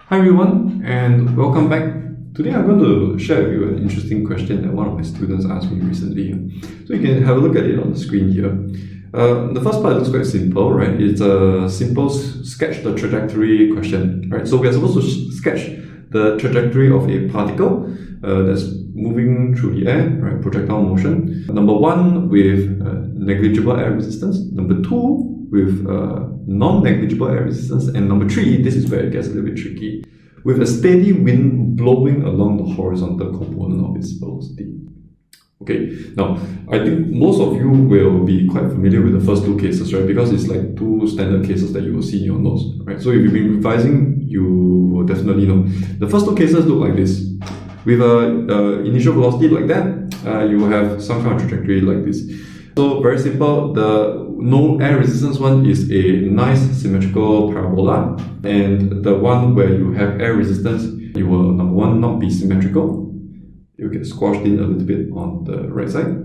Hi everyone, and welcome back. Today I'm going to share with you an interesting question that one of my students asked me recently. So you can have a look at it on the screen here. The first part looks quite simple, right? It's a simple sketch the trajectory question, right? So we are supposed to sketch the trajectory of a particle that's moving through the air, right? Projectile motion. Number one with negligible air resistance. Number two with non-negligible air resistance. And number three, this is where it gets a little bit tricky, with a steady wind blowing along the horizontal component of its velocity. Okay, now I think most of you will be quite familiar with the first two cases, right? Because it's like two standard cases that you will see in your notes, right? So if you've been revising, you will definitely know. The first two cases look like this. With a initial velocity like that, you will have some kind of trajectory like this. So very simple, the no air resistance one is a nice symmetrical parabola, and the one where you have air resistance, it will, number one, not be symmetrical. You get squashed in a little bit on the right side,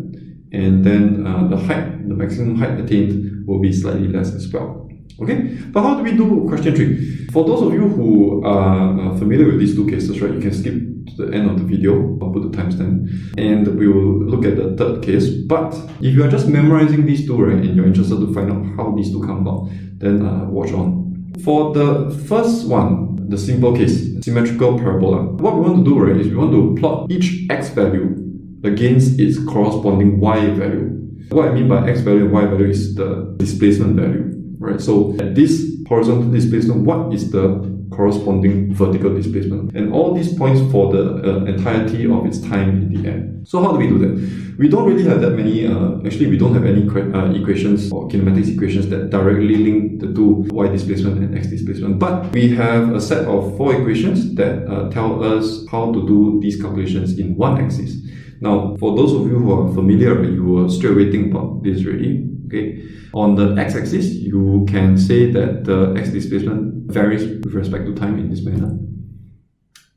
and then the maximum height attained will be slightly less as well. Okay, but how do we do question 3? For those of you who are familiar with these two cases, right, you can skip to the end of the video. I'll put the timestamp, and we will look at the third case. But if you are just memorizing these two, right, and you're interested to find out how these two come about, then watch on. For the first one, the simple case, symmetrical parabola, what we want to do, right, is we want to plot each x value against its corresponding y value. What I mean by x value and y value is the displacement value, right? So at this horizontal displacement, what is the corresponding vertical displacement? And all these points for the entirety of its time in the air. So how do we do that? We don't really have that many, actually we don't have any equations or kinematics equations that directly link the two y displacement and x displacement. But we have a set of 4 equations that tell us how to do these calculations in one axis. Now, for those of you who are familiar, you will straight away think about this already. Okay, on the x-axis, you can say that the x displacement varies with respect to time in this manner,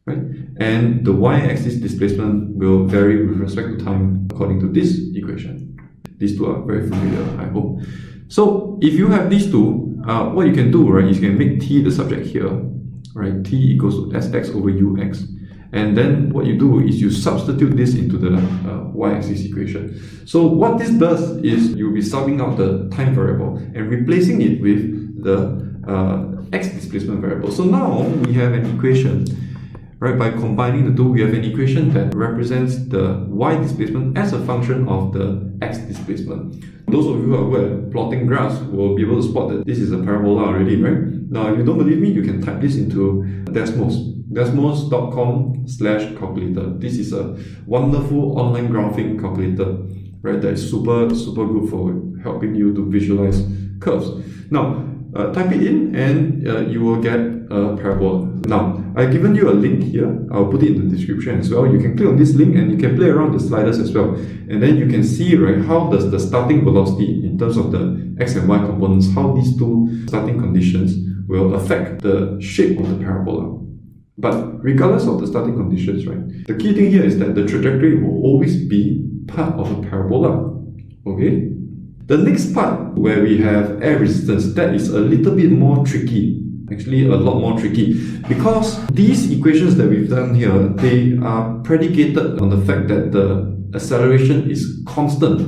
right? And the y-axis displacement will vary with respect to time according to this equation. These two are very familiar, I hope. So if you have these two, what you can do, right, is you can make t the subject here, right? T equals to sx over ux. And then what you do is you substitute this into the y-axis equation. So what this does is you'll be subbing out the time variable and replacing it with the x displacement variable. So now we have an equation, right? By combining the two, we have an equation that represents the y displacement as a function of the x displacement. Those of you who are aware, plotting graphs will be able to spot that this is a parabola already, right? Now, if you don't believe me, you can type this into desmos.com/calculator. This is a wonderful online graphing calculator, right? That is super good for helping you to visualize curves. Now, type it in and you will get a parabola. Now, I've given you a link here. I'll put it in the description as well. You can click on this link and you can play around the sliders as well. And then you can see, right, how does the starting velocity in terms of the x and y components, how these two starting conditions will affect the shape of the parabola. But regardless of the starting conditions, right, the key thing here is that the trajectory will always be part of a parabola. Okay? The next part, where we have air resistance, that is a little bit more tricky. Actually, a lot more tricky. Because these equations that we've done here, they are predicated on the fact that the acceleration is constant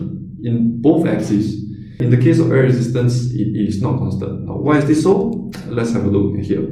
in both axes. In the case of air resistance, it is not constant. Now, why is this so? Let's have a look here.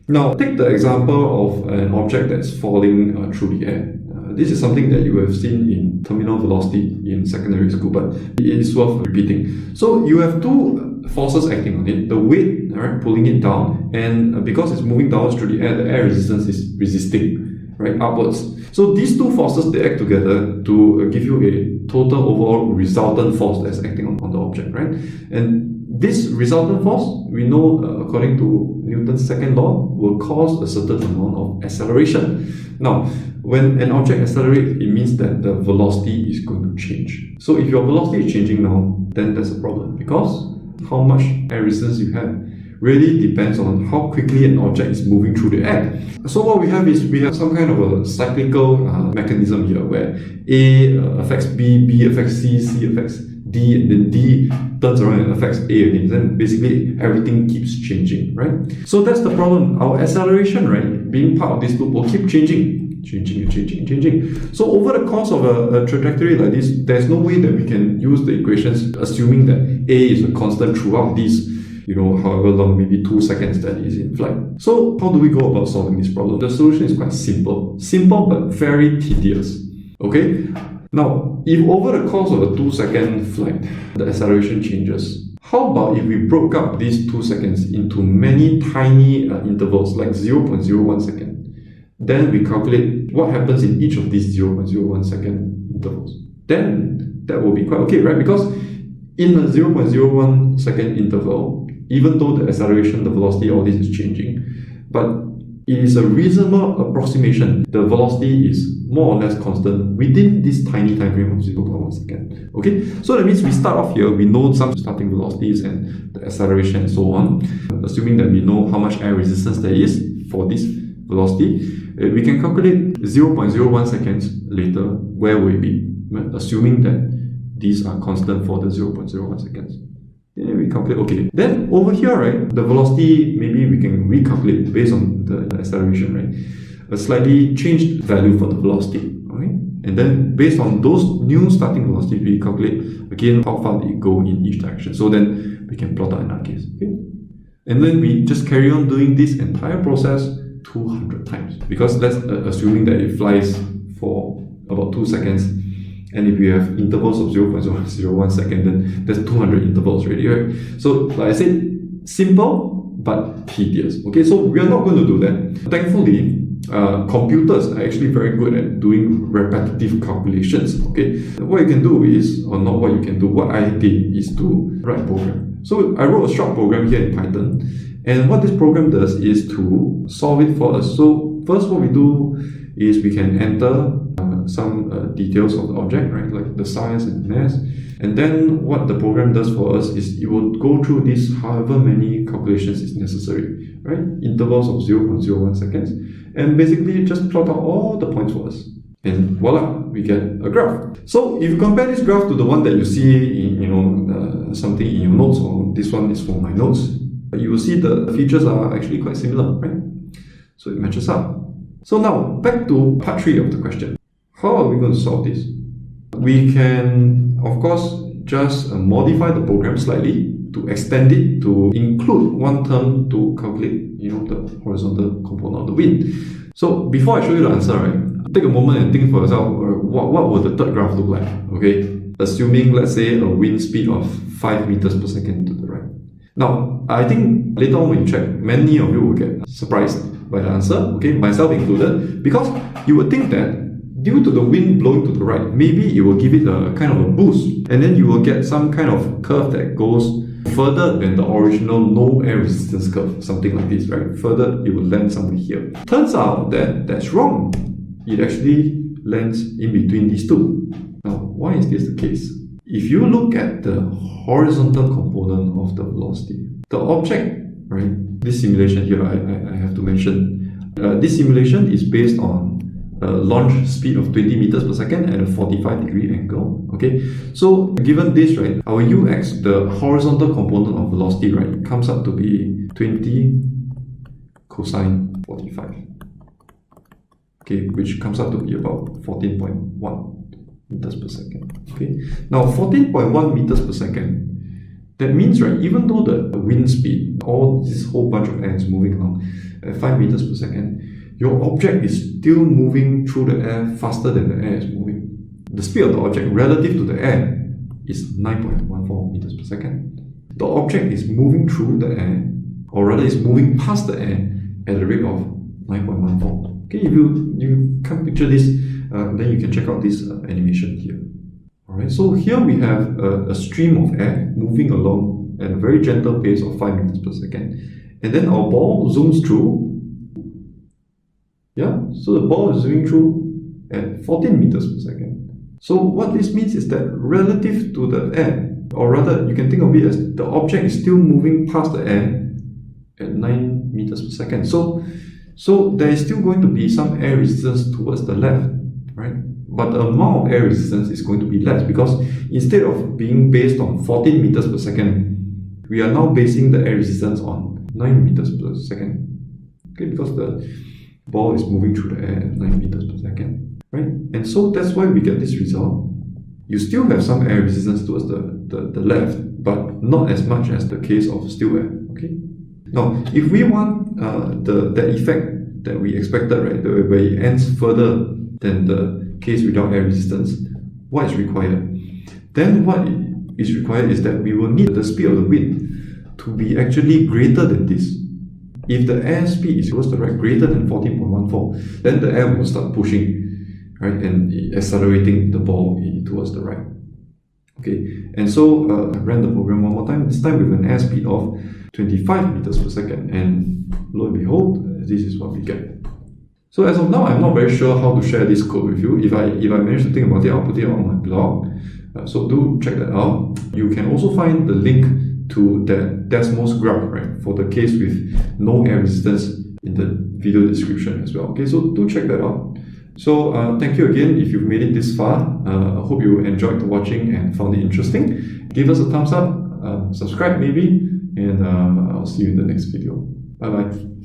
Now, take the example of an object that's falling through the air. This is something that you have seen in terminal velocity in secondary school, but it is worth repeating. So you have two forces acting on it, the weight, right, pulling it down, and because it's moving downwards through the air resistance is resisting, right, upwards. So these two forces, they act together to give you a total overall resultant force that's acting on the object, right? And this resultant force, we know according to Newton's second law, will cause a certain amount of acceleration. Now, when an object accelerates, it means that the velocity is going to change. So if your velocity is changing now, then that's a problem, because how much air resistance you have really depends on how quickly an object is moving through the air. So what we have is we have some kind of a cyclical mechanism here where A affects B, B affects C, C affects D, and then D turns around and affects A again. Then basically everything keeps changing, right? So that's the problem. Our acceleration, right, being part of this loop will keep changing. So over the course of a trajectory like this, there's no way that we can use the equations assuming that A is a constant throughout these, however long, maybe 2 seconds that is in flight. So how do we go about solving this problem? The solution is quite simple. Simple but very tedious. Okay? Now, if over the course of a 2-second flight, the acceleration changes, how about if we broke up these 2 seconds into many tiny intervals, like 0.01 second? Then we calculate what happens in each of these 0.01 second intervals. Then that will be quite okay, right? Because in a 0.01 second interval, even though the acceleration, the velocity, all this is changing, but it is a reasonable approximation. The velocity is more or less constant within this tiny time frame of 0.1 second. Okay, so that means we start off here, we know some starting velocities and the acceleration and so on. Assuming that we know how much air resistance there is for this velocity, we can calculate 0.01 seconds later, where will it be? Assuming that these are constant for the 0.01 seconds. Then we calculate, okay. Then over here, right, the velocity, maybe we can recalculate based on the acceleration, right? A slightly changed value for the velocity, okay? And then based on those new starting velocities, we calculate again how far they go in each direction. So then we can plot out in our case, okay? And then we just carry on doing this entire process 200 times, because that's assuming that it flies for about 2 seconds, and if we have intervals of 0.001 second, then there's 200 intervals already, right? So like I said, simple but tedious. Okay, so we are not going to do that. Thankfully, computers are actually very good at doing repetitive calculations. Okay, what you can do is, or not what you can do, what I did is to write a program. So I wrote a short program here in Python. And what this program does is to solve it for us. So first what we do is we can enter some details of the object, right? Like the size and mass. And then what the program does for us is it will go through this however many calculations is necessary, right? Intervals of 0.01 seconds. And basically just plot out all the points for us. And voila, we get a graph. So if you compare this graph to the one that you see in, something in your notes, or this one is for my notes, you will see the features are actually quite similar, right? So it matches up. So now, back to part 3 of the question. How are we going to solve this? We can, of course, just modify the program slightly to extend it to include one term to calculate, the horizontal component of the wind. So before I show you the answer, right, take a moment and think for yourself, what would the third graph look like? Okay, assuming, let's say, a wind speed of 5 meters per second to the right. Now, I think later on when you check, many of you will get surprised by the answer, okay, myself included, because you would think that due to the wind blowing to the right, maybe it will give it a kind of a boost, and then you will get some kind of curve that goes further than the original no air resistance curve, something like this, right? Further, it will land somewhere here. Turns out that that's wrong. It actually lands in between these two. Now, why is this the case? If you look at the horizontal component of the velocity, the object, right, this simulation here, I have to mention, this simulation is based on a launch speed of 20 meters per second at a 45-degree angle, okay? So given this, right, our ux, the horizontal component of velocity, right, comes up to be 20 cosine 45, okay, which comes up to be about 14.1 meters per second. Okay, now 14.1 meters per second, that means, right, even though the wind speed, all this whole bunch of air is moving along at 5 meters per second, your object is still moving through the air faster than the air is moving. The speed of the object relative to the air is 9.14 meters per second. The object is moving through the air, or rather is moving past the air at a rate of 9.14. Okay, if you can't picture this, then you can check out this animation here. Alright, so here we have a stream of air moving along at a very gentle pace of 5 meters per second. And then our ball zooms through. Yeah, so the ball is zooming through at 14 meters per second. So what this means is that relative to the air, or rather you can think of it as the object is still moving past the air at 9 meters per second. So there is still going to be some air resistance towards the left, right? but the amount of air resistance is going to be less, because instead of being based on 14 meters per second, we are now basing the air resistance on 9 meters per second. Okay, because the ball is moving through the air at 9 meters per second, right? And so that's why we get this result. You still have some air resistance towards the left, but not as much as the case of still air. Okay. Now, if we want the effect that we expected, right, where it ends further than the case without air resistance, what is required? Then what is required is that we will need the speed of the wind to be actually greater than this. If the air speed is towards the right greater than 14.14, then the air will start pushing, right, and accelerating the ball towards the right. Okay, and so I ran the program one more time, this time with an airspeed of 25 meters per second, and lo and behold, this is what we get. So as of now, I'm not very sure how to share this code with you. If I manage to think about it, I'll put it on my blog. So do check that out. You can also find the link to that Desmos graph, right, for the case with no air resistance in the video description as well. Okay, so do check that out. So thank you again if you've made it this far. I hope you enjoyed watching and found it interesting. Give us a thumbs up, subscribe maybe, and I'll see you in the next video. Bye bye.